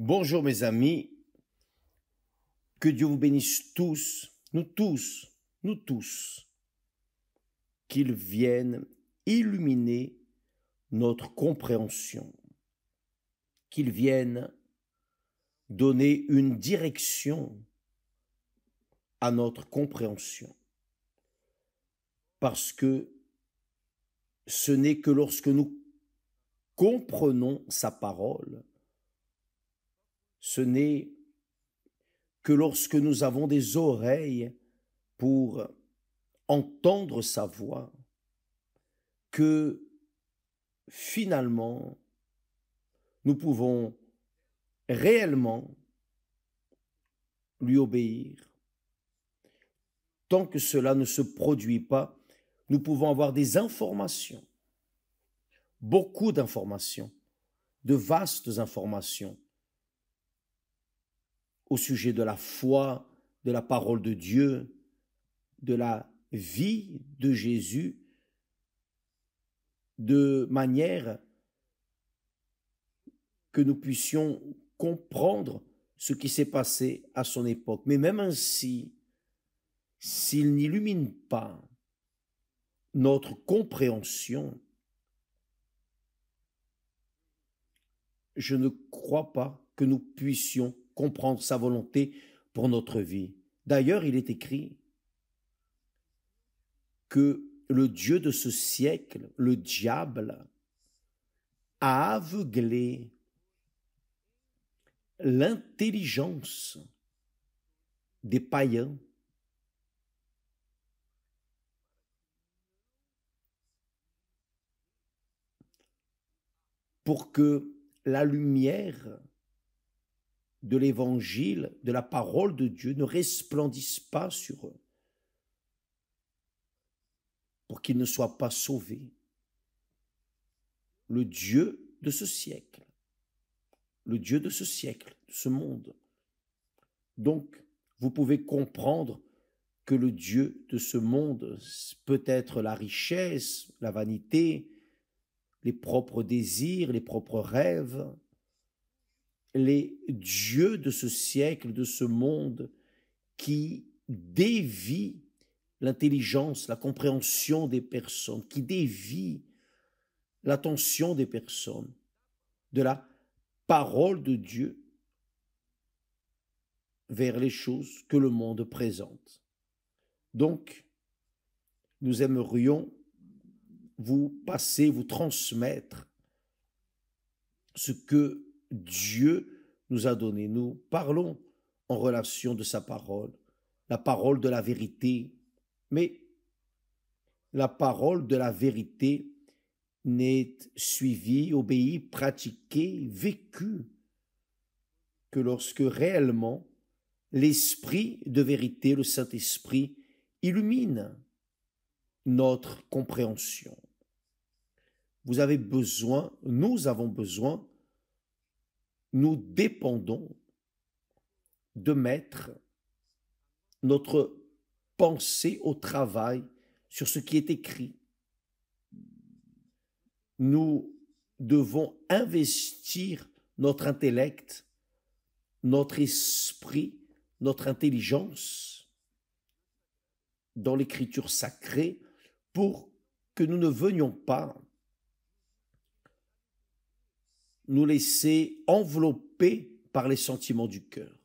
Bonjour mes amis, que Dieu vous bénisse tous, nous tous, qu'il vienne illuminer notre compréhension, qu'il vienne donner une direction à notre compréhension. Parce que ce n'est que lorsque nous comprenons sa parole, ce n'est que lorsque nous avons des oreilles pour entendre sa voix, que finalement nous pouvons réellement lui obéir. Tant que cela ne se produit pas, nous pouvons avoir des informations, beaucoup d'informations, de vastes informations au sujet de la foi, de la parole de Dieu, de la vie de Jésus, de manière que nous puissions comprendre ce qui s'est passé à son époque. Mais même ainsi, s'il n'illumine pas notre compréhension, je ne crois pas que nous puissions comprendre sa volonté pour notre vie. D'ailleurs, il est écrit que le Dieu de ce siècle, le diable, a aveuglé l'intelligence des païens pour que la lumière de l'évangile, de la parole de Dieu ne resplendisse pas sur eux, pour qu'ils ne soient pas sauvés. Le Dieu de ce siècle, le Dieu de ce siècle, de ce monde. Donc, vous pouvez comprendre que le Dieu de ce monde peut être la richesse, la vanité, les propres désirs, les propres rêves. Les dieux de ce siècle, de ce monde, qui dévient l'intelligence, la compréhension des personnes, qui dévient l'attention des personnes de la parole de Dieu vers les choses que le monde présente. Donc, nous aimerions vous passer, vous transmettre ce que Dieu nous a donné. Nous parlons en relation de sa parole, la parole de la vérité, mais la parole de la vérité n'est suivie, obéie, pratiquée, vécue que lorsque réellement l'Esprit de vérité, le Saint-Esprit, illumine notre compréhension. Vous avez besoin, nous avons besoin, nous dépendons de mettre notre pensée au travail sur ce qui est écrit. Nous devons investir notre intellect, notre esprit, notre intelligence dans l'écriture sacrée pour que nous ne venions pas nous laisser envelopper par les sentiments du cœur.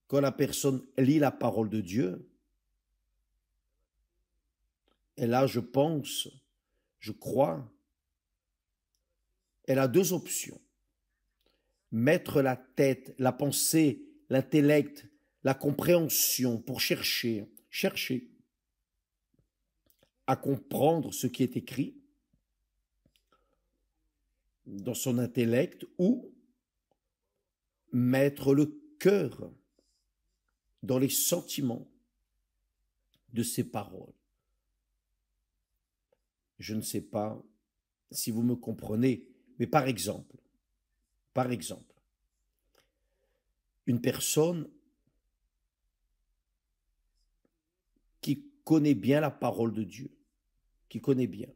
Quand la personne lit la parole de Dieu, et là je pense, je crois, elle a deux options. Mettre la tête, la pensée, l'intellect, la compréhension pour chercher à comprendre ce qui est écrit dans son intellect, ou mettre le cœur dans les sentiments de ces paroles. Je ne sais pas si vous me comprenez, mais par exemple, une personne qui connaît bien la parole de Dieu, qui connaît bien,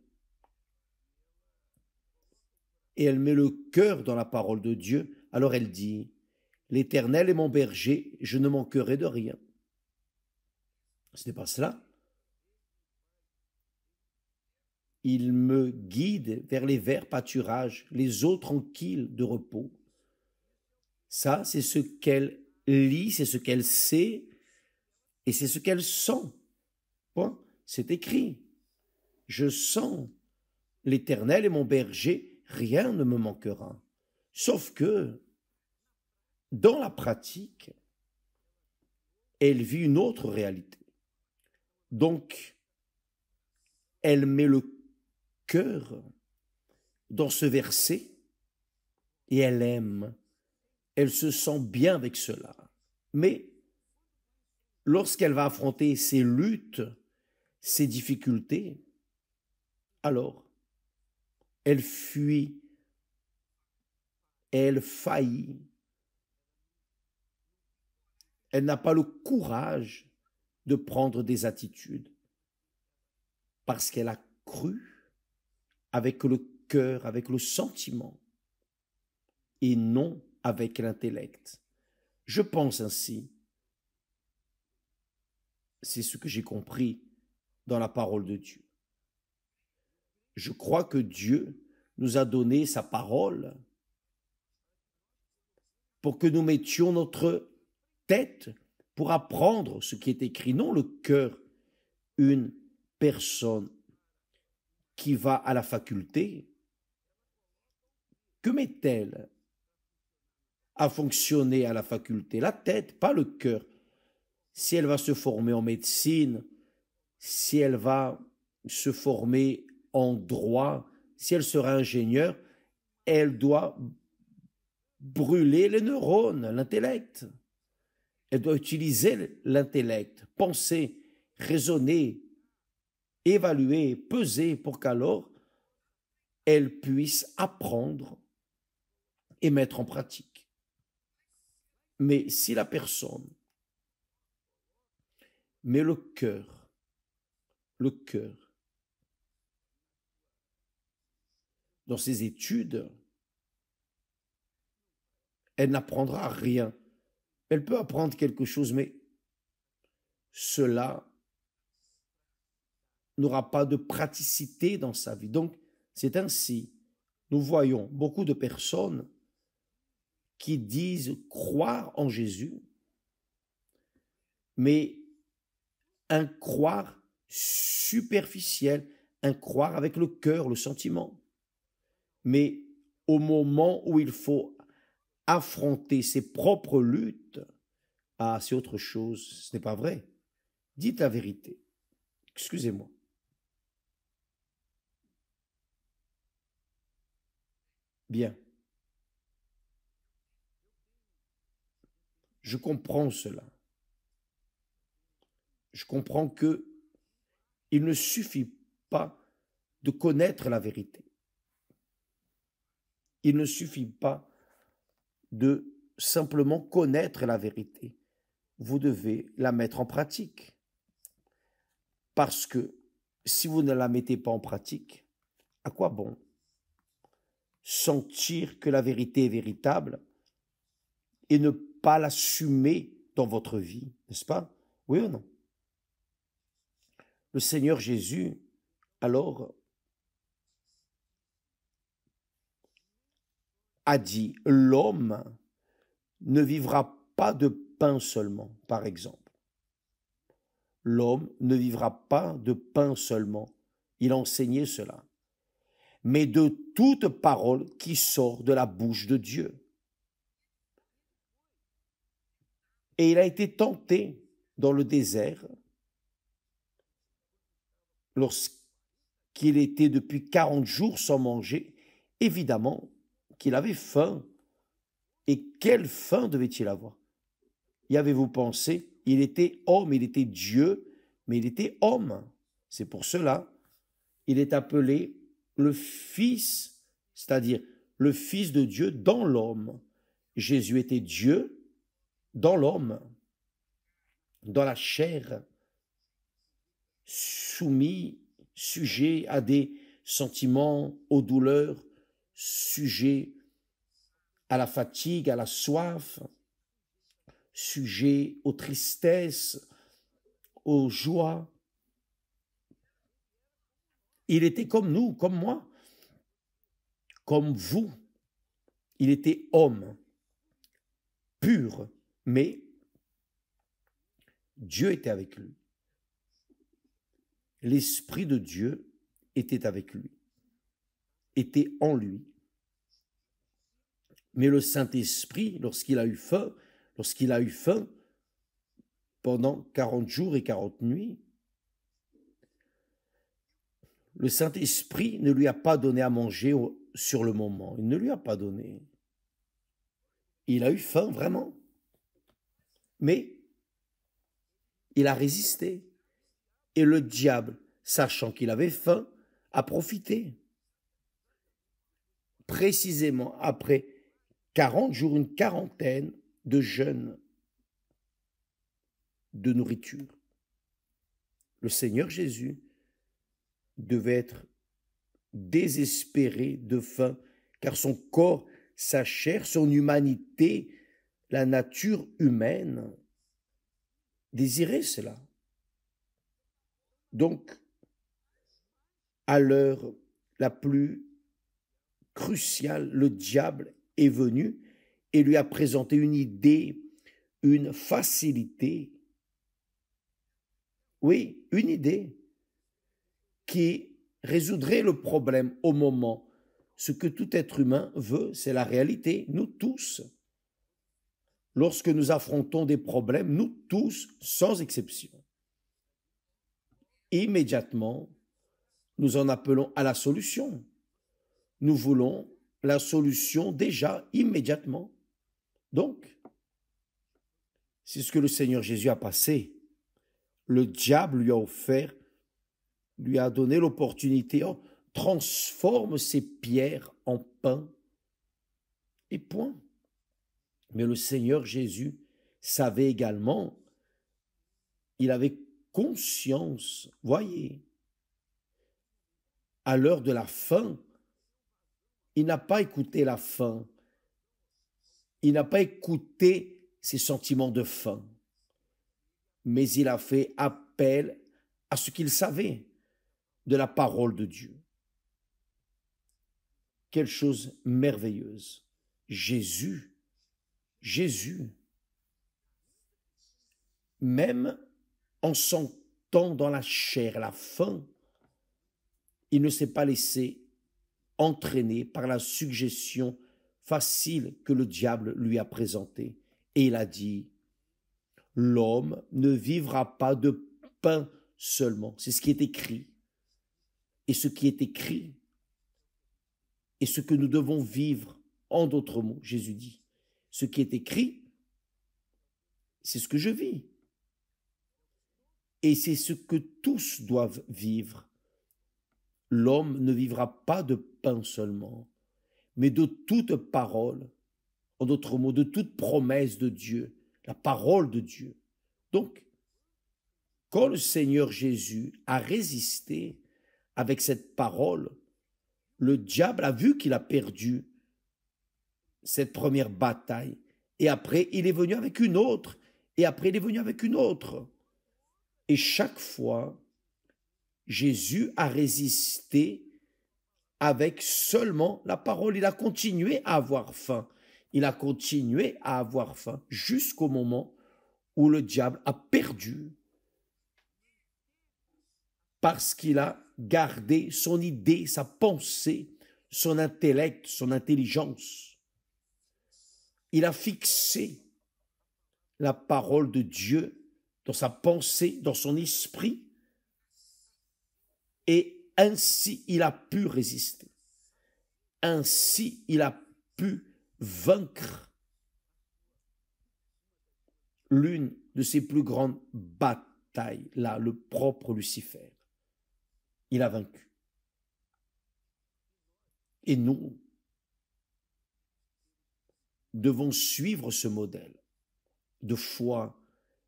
et elle met le cœur dans la parole de Dieu, Alors elle dit, l'Éternel est mon berger, je ne manquerai de rien. Ce n'est pas cela. Il me guide vers les verts pâturages, les eaux tranquilles de repos. Ça, c'est ce qu'elle lit, c'est ce qu'elle sait et c'est ce qu'elle sent. Bon, c'est écrit. Je sens l'Éternel est mon berger, rien ne me manquera. Sauf que, dans la pratique, elle vit une autre réalité. Donc, elle met le cœur dans ce verset et elle aime. Elle se sent bien avec cela. Mais lorsqu'elle va affronter ses luttes, ses difficultés, alors elle fuit, elle faillit. Elle n'a pas le courage de prendre des attitudes parce qu'elle a cru avec le cœur, avec le sentiment et non avec l'intellect. Je pense ainsi, c'est ce que j'ai compris dans la parole de Dieu. Je crois que Dieu nous a donné sa parole pour que nous mettions notre tête pour apprendre ce qui est écrit, non le cœur. Une personne qui va à la faculté, que met-elle à fonctionner à la faculté? La tête, pas le cœur. Si elle va se former en médecine, si elle va se former en droit, si elle sera ingénieure, elle doit brûler les neurones, l'intellect. Elle doit utiliser l'intellect, penser, raisonner, évaluer, peser pour qu'alors elle puisse apprendre et mettre en pratique. Mais si la personne met le cœur, dans ses études, elle n'apprendra rien. Elle peut apprendre quelque chose, mais cela n'aura pas de praticité dans sa vie. Donc, c'est ainsi. Nous voyons beaucoup de personnes qui disent croire en Jésus, mais un croire superficiel, un croire avec le cœur, le sentiment. Mais au moment où il faut affronter ses propres luttes, ah, c'est autre chose, ce n'est pas vrai. Dites la vérité. Excusez-moi. Bien. Je comprends cela. Je comprends que il ne suffit pas de connaître la vérité. Il ne suffit pas de simplement connaître la vérité. Vous devez la mettre en pratique. Parce que si vous ne la mettez pas en pratique, à quoi bon sentir que la vérité est véritable et ne pas l'assumer dans votre vie, n'est-ce pas? Oui ou non? Le Seigneur Jésus, alors, a dit, l'homme ne vivra pas de pain seulement, par exemple. L'homme ne vivra pas de pain seulement. Il a enseigné cela. Mais de toute parole qui sort de la bouche de Dieu. Et il a été tenté dans le désert lorsqu'il était depuis 40 jours sans manger. Évidemment qu'il avait faim. Et quelle faim devait-il avoir? Y avez-vous pensé? Il était homme, il était Dieu, mais il était homme. C'est pour cela il est appelé le Fils, c'est-à-dire le Fils de Dieu dans l'homme. Jésus était Dieu dans l'homme, dans la chair, soumis, sujet à des sentiments, aux douleurs, sujet à la fatigue, à la soif, sujet aux tristesses, aux joies. Il était comme nous, comme moi, comme vous. Il était homme, pur, mais Dieu était avec lui. L'Esprit de Dieu était avec lui, était en lui. Mais le Saint-Esprit, lorsqu'il a eu faim pendant 40 jours et 40 nuits, le Saint-Esprit ne lui a pas donné à manger sur le moment. Il ne lui a pas donné. Il a eu faim, vraiment. Mais il a résisté. Et le diable, sachant qu'il avait faim, a profité. Précisément après 40 jours, une quarantaine de jeûne de nourriture. Le Seigneur Jésus devait être désespéré de faim, car son corps, sa chair, son humanité, la nature humaine désirait cela. Donc, à l'heure la plus cruciale, le diable est venu et lui a présenté une idée, une facilité. Oui, une idée qui résoudrait le problème au moment. Ce que tout être humain veut, c'est la réalité. Nous tous, lorsque nous affrontons des problèmes, nous tous, sans exception, immédiatement, nous en appelons à la solution. Nous voulons la solution déjà, immédiatement. Donc, c'est ce que le Seigneur Jésus a passé. Le diable lui a offert, lui a donné l'opportunité, transforme ces pierres en pain, et point. Mais le Seigneur Jésus savait également, il avait conscience, voyez, à l'heure de la faim, il n'a pas écouté la faim, il n'a pas écouté ses sentiments de faim, mais il a fait appel à ce qu'il savait de la parole de Dieu. Quelle chose merveilleuse. Jésus, même en sentant dans la chair la faim, il ne s'est pas laissé entraîner par la suggestion facile que le diable lui a présentée. Et il a dit, l'homme ne vivra pas de pain seulement. C'est ce qui est écrit. Et ce qui est écrit, et ce que nous devons vivre, en d'autres mots, Jésus dit, ce qui est écrit, c'est ce que je vis. Et c'est ce que tous doivent vivre. L'homme ne vivra pas de pain seulement, mais de toute parole, en d'autres mots, de toute promesse de Dieu, la parole de Dieu. Donc, quand le Seigneur Jésus a résisté avec cette parole, le diable a vu qu'il a perdu cette première bataille. Et après, il est venu avec une autre. Et après, il est venu avec une autre. Et chaque fois, Jésus a résisté avec seulement la parole. Il a continué à avoir faim. Il a continué à avoir faim jusqu'au moment où le diable a perdu parce qu'il a gardé son idée, sa pensée, son intellect, son intelligence. Il a fixé la parole de Dieu dans sa pensée, dans son esprit, et ainsi il a pu résister. Ainsi il a pu vaincre l'une de ses plus grandes batailles, là, le propre Lucifer. Il a vaincu. Et nous devons suivre ce modèle de foi,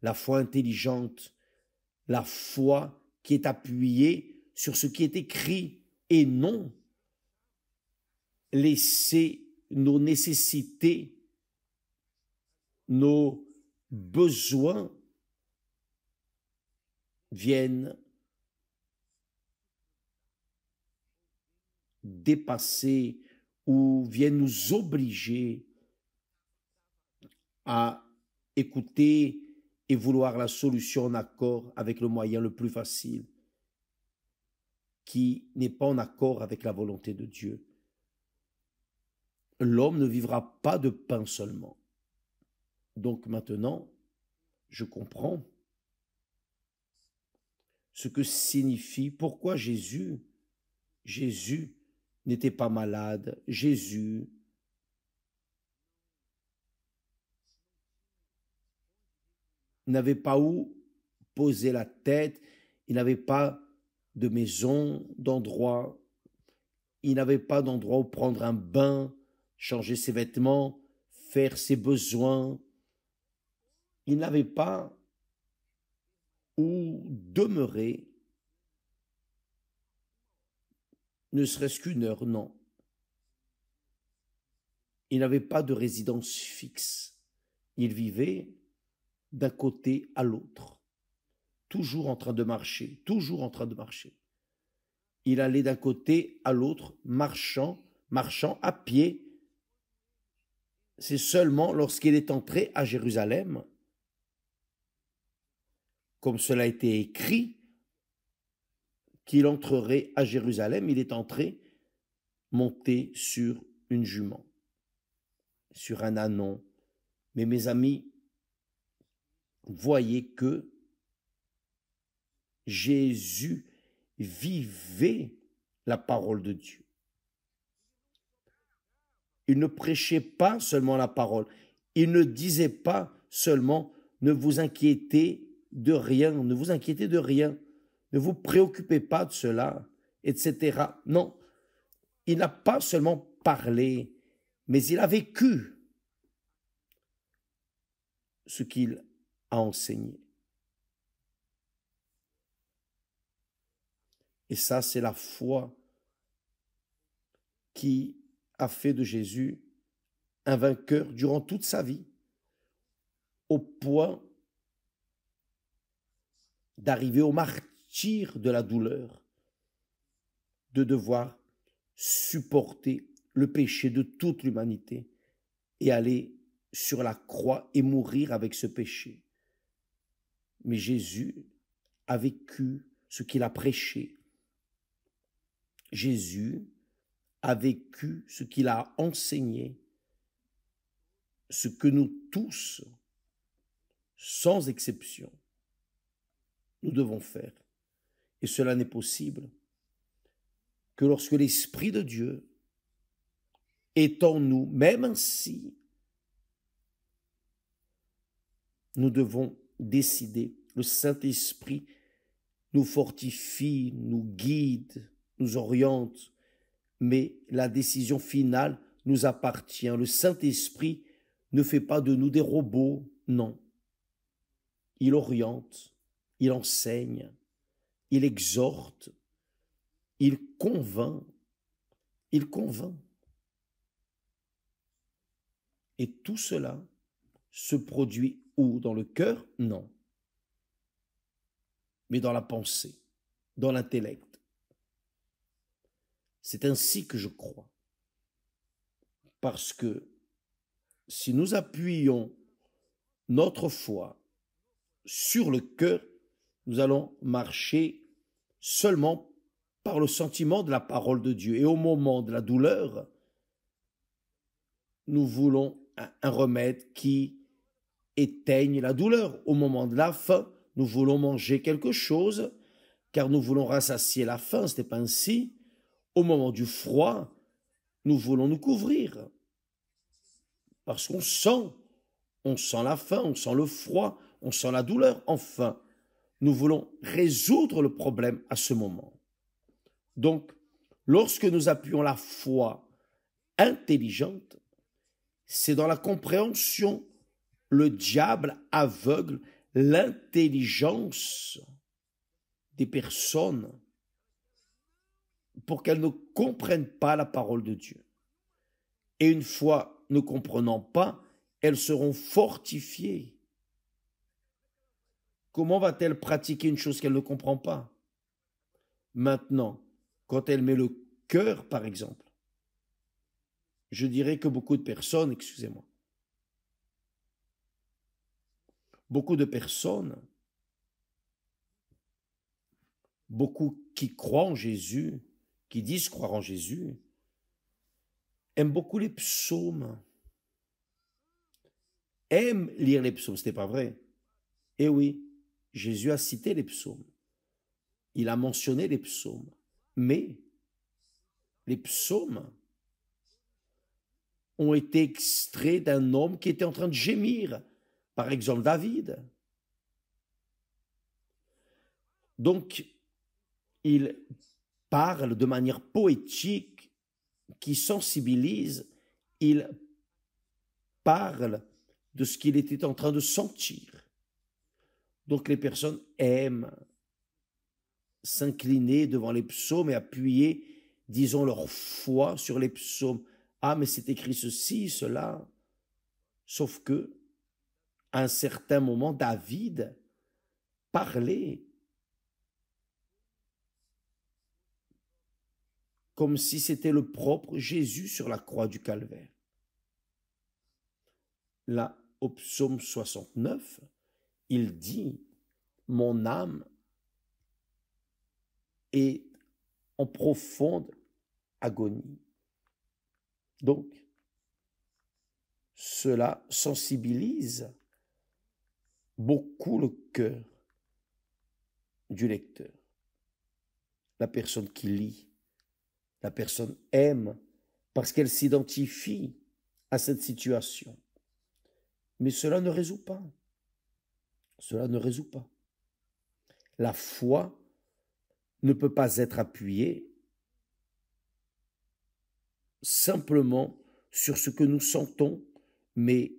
la foi intelligente, la foi qui est appuyée sur ce qui est écrit et non laisser nos nécessités, nos besoins viennent dépasser ou viennent nous obliger à écouter et vouloir la solution en accord avec le moyen le plus facile, qui n'est pas en accord avec la volonté de Dieu. L'homme ne vivra pas de pain seulement. Donc maintenant, je comprends ce que signifie, pourquoi Jésus n'était pas malade, Jésus n'avait pas où poser la tête, il n'avait pas de maison, d'endroit, il n'avait pas d'endroit où prendre un bain, changer ses vêtements, faire ses besoins. Il n'avait pas où demeurer, ne serait-ce qu'une heure, non. Il n'avait pas de résidence fixe. Il vivait d'un côté à l'autre, toujours en train de marcher, toujours en train de marcher. Il allait d'un côté à l'autre, marchant à pied. C'est seulement lorsqu'il est entré à Jérusalem, comme cela a été écrit, qu'il entrerait à Jérusalem. Il est entré, monté sur une jument, sur un ânon. Mais mes amis, voyez que Jésus vivait la parole de Dieu. Il ne prêchait pas seulement la parole. Il ne disait pas seulement « ne vous inquiétez de rien, ne vous inquiétez de rien, ne vous préoccupez pas de cela, etc. » Non, il n'a pas seulement parlé, mais il a vécu ce qu'il a enseigné. Et ça, c'est la foi qui a fait de Jésus un vainqueur durant toute sa vie, au point d'arriver au martyre de la douleur, de devoir supporter le péché de toute l'humanité et aller sur la croix et mourir avec ce péché. Mais Jésus a vécu ce qu'il a prêché. Jésus a vécu ce qu'il a enseigné, ce que nous tous, sans exception, nous devons faire. Et cela n'est possible que lorsque l'Esprit de Dieu est en nous, même ainsi, nous devons décider. Le Saint-Esprit nous fortifie, nous guide, nous oriente, mais la décision finale nous appartient. Le Saint-Esprit ne fait pas de nous des robots, non. Il oriente, il enseigne, il exhorte, il convainc, il convainc. Et tout cela se produit où? Dans le cœur? Non. Mais dans la pensée, dans l'intellect. C'est ainsi que je crois. Parce que si nous appuyons notre foi sur le cœur, nous allons marcher seulement par le sentiment de la parole de Dieu. Et au moment de la douleur, nous voulons un remède qui éteigne la douleur. Au moment de la faim, nous voulons manger quelque chose, car nous voulons rassasier la faim, ce n'est pas ainsi. Au moment du froid, nous voulons nous couvrir, parce qu'on sent la faim, on sent le froid, on sent la douleur. Enfin, nous voulons résoudre le problème à ce moment. Donc, lorsque nous appuyons la foi intelligente, c'est dans la compréhension. Le diable aveugle l'intelligence des personnes pour qu'elles ne comprennent pas la parole de Dieu. Et une fois ne comprenant pas, elles seront fortifiées. Comment va-t-elle pratiquer une chose qu'elle ne comprend pas? Maintenant, quand elle met le cœur, par exemple, je dirais que beaucoup de personnes, excusez-moi, beaucoup de personnes, beaucoup qui croient en Jésus, qui disent croire en Jésus, aiment beaucoup les psaumes, aiment lire les psaumes, ce n'est pas vrai. Eh oui, Jésus a cité les psaumes, il a mentionné les psaumes, mais les psaumes ont été extraits d'un homme qui était en train de gémir, par exemple David. Donc, il parle de manière poétique qui sensibilise, il parle de ce qu'il était en train de sentir. Donc les personnes aiment s'incliner devant les psaumes et appuyer, disons, leur foi sur les psaumes. Ah, mais c'est écrit ceci, cela. Sauf que, à un certain moment, David parlait comme si c'était le propre Jésus sur la croix du Calvaire. Là, au psaume 69, il dit « Mon âme est en profonde agonie ». Donc, cela sensibilise beaucoup le cœur du lecteur. La personne qui lit, la personne aime parce qu'elle s'identifie à cette situation. Mais cela ne résout pas. Cela ne résout pas. La foi ne peut pas être appuyée simplement sur ce que nous sentons, mais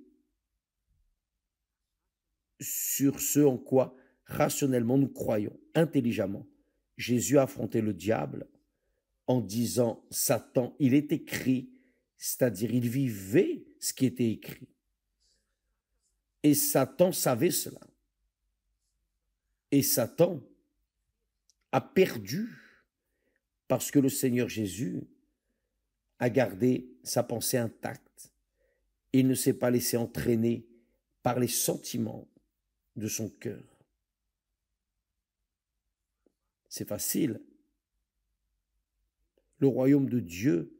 sur ce en quoi rationnellement nous croyons, intelligemment. Jésus a affronté le diable en disant « Satan, il est écrit », c'est-à-dire il vivait ce qui était écrit. Et Satan savait cela. Et Satan a perdu parce que le Seigneur Jésus a gardé sa pensée intacte. Il ne s'est pas laissé entraîner par les sentiments de son cœur. C'est facile. Le royaume de Dieu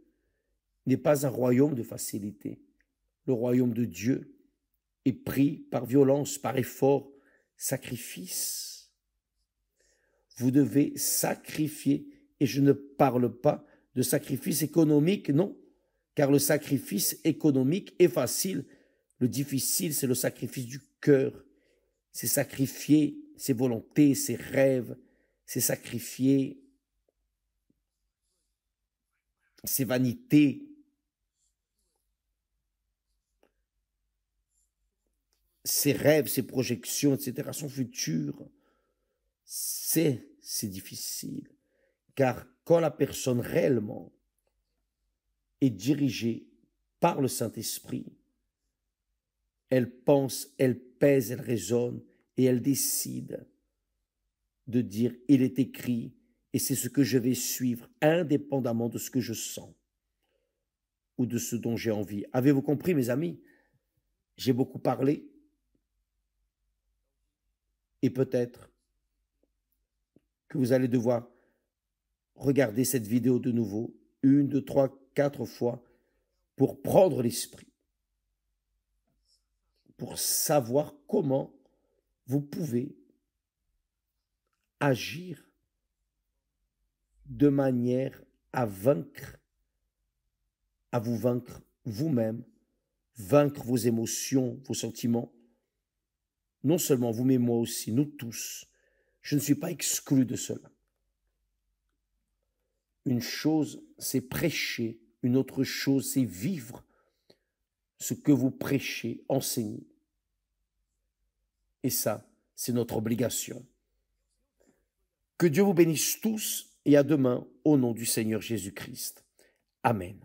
n'est pas un royaume de facilité. Le royaume de Dieu est pris par violence, par effort, sacrifice. Vous devez sacrifier, et je ne parle pas de sacrifice économique, non, car le sacrifice économique est facile. Le difficile, c'est le sacrifice du cœur. C'est sacrifier ses volontés, ses rêves, c'est sacrifier ses vanités, ses rêves, ses projections, etc., son futur. C'est difficile, car quand la personne réellement est dirigée par le Saint-Esprit, elle pense, elle pèse, elle raisonne et elle décide de dire « il est écrit et c'est ce que je vais suivre indépendamment de ce que je sens ou de ce dont j'ai envie ». Avez-vous compris, mes amis? J'ai beaucoup parlé et peut-être que vous allez devoir regarder cette vidéo de nouveau, 1, 2, 3, 4 fois pour prendre l'esprit, pour savoir comment vous pouvez agir de manière à vaincre, à vous vaincre vous-même, vaincre vos émotions, vos sentiments. Non seulement vous, mais moi aussi, nous tous. Je ne suis pas exclu de cela. Une chose, c'est prêcher. Une autre chose, c'est vivre ce que vous prêchez, enseignez. Et ça, c'est notre obligation. Que Dieu vous bénisse tous et à demain au nom du Seigneur Jésus-Christ. Amen.